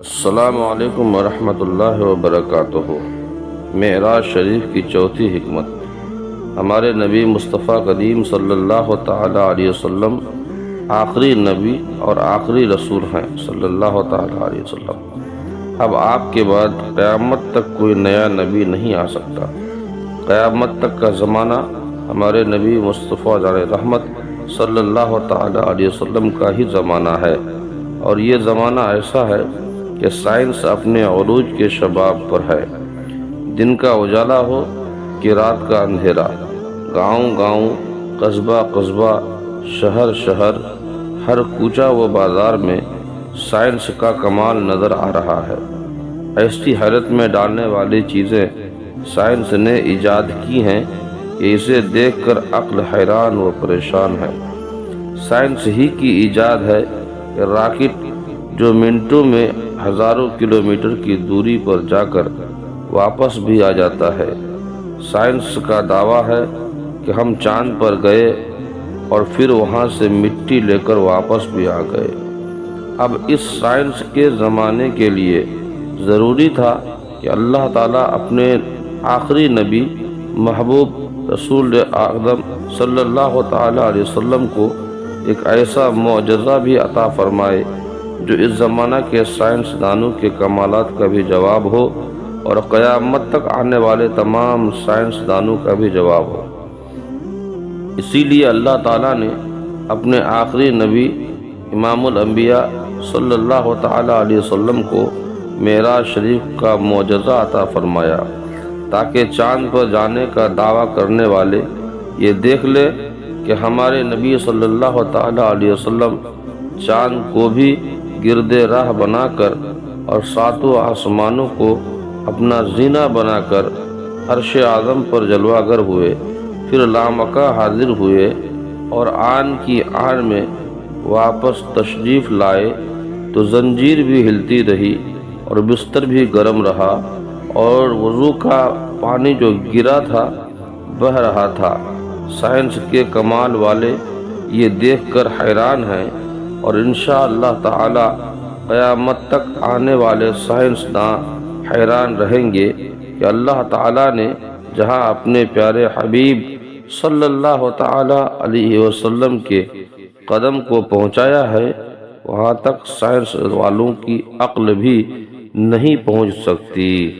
السلام علیکم ورحمۃ اللہ وبرکاتہ۔ معراج شریف کی چوتھی حکمت۔ ہمارے نبی مصطفیٰ کریم صلی اللہ تعالیٰ علیہ وسلم آخری نبی اور آخری رسول ہیں صلی اللہ تعالیٰ علیہ وسلم۔ اب آپ کے بعد قیامت تک کوئی نیا نبی نہیں آ سکتا۔ قیامت تک کا زمانہ ہمارے نبی مصطفیٰ رحمت صلی اللہ تعالیٰ علیہ وسلم کا ہی زمانہ ہے، اور یہ زمانہ ایسا ہے کہ سائنس اپنے عروج کے شباب پر ہے۔ دن کا اجالا ہو کہ رات کا اندھیرا، گاؤں گاؤں، قصبہ قصبہ، شہر شہر، ہر کوچہ و بازار میں سائنس کا کمال نظر آ رہا ہے۔ ایسی حیرت میں ڈالنے والی چیزیں سائنس نے ایجاد کی ہیں کہ اسے دیکھ کر عقل حیران و پریشان ہے۔ سائنس ہی کی ایجاد ہے کہ راکٹ جو منٹوں میں ہزاروں کلومیٹر کی دوری پر جا کر واپس بھی آ جاتا ہے۔ سائنس کا دعویٰ ہے کہ ہم چاند پر گئے اور پھر وہاں سے مٹی لے کر واپس بھی آ گئے۔ اب اس سائنس کے زمانے کے لیے ضروری تھا کہ اللہ تعالیٰ اپنے آخری نبی محبوب رسول اعظم صلی اللہ تعالیٰ علیہ وسلم کو ایک ایسا معجزہ بھی عطا فرمائے جو اس زمانہ کے سائنس دانوں کے کمالات کا بھی جواب ہو اور قیامت تک آنے والے تمام سائنس دانوں کا بھی جواب ہو۔ اسی لیے اللہ تعالیٰ نے اپنے آخری نبی امام الانبیاء صلی اللہ تعالیٰ علیہ وسلم کو معراج شریف کا معجزہ عطا فرمایا، تاکہ چاند پر جانے کا دعویٰ کرنے والے یہ دیکھ لے کہ ہمارے نبی صلی اللہ تعالیٰ علیہ وسلم چاند کو بھی گرد راہ بنا کر اور ساتوں آسمانوں کو اپنا زینہ بنا کر عرش اعظم پر جلوہ گر ہوئے، پھر لامکہ حاضر ہوئے اور آن کی آن میں واپس تشریف لائے تو زنجیر بھی ہلتی رہی اور بستر بھی گرم رہا اور وضو کا پانی جو گرا تھا بہہ رہا تھا۔ سائنس کے کمال والے یہ دیکھ کر حیران ہیں، اور انشاءاللہ تعالی قیامت تک آنے والے سائنسداں حیران رہیں گے کہ اللہ تعالیٰ نے جہاں اپنے پیارے حبیب صلی اللہ تعالیٰ علیہ وسلم کے قدم کو پہنچایا ہے، وہاں تک سائنس والوں کی عقل بھی نہیں پہنچ سکتی۔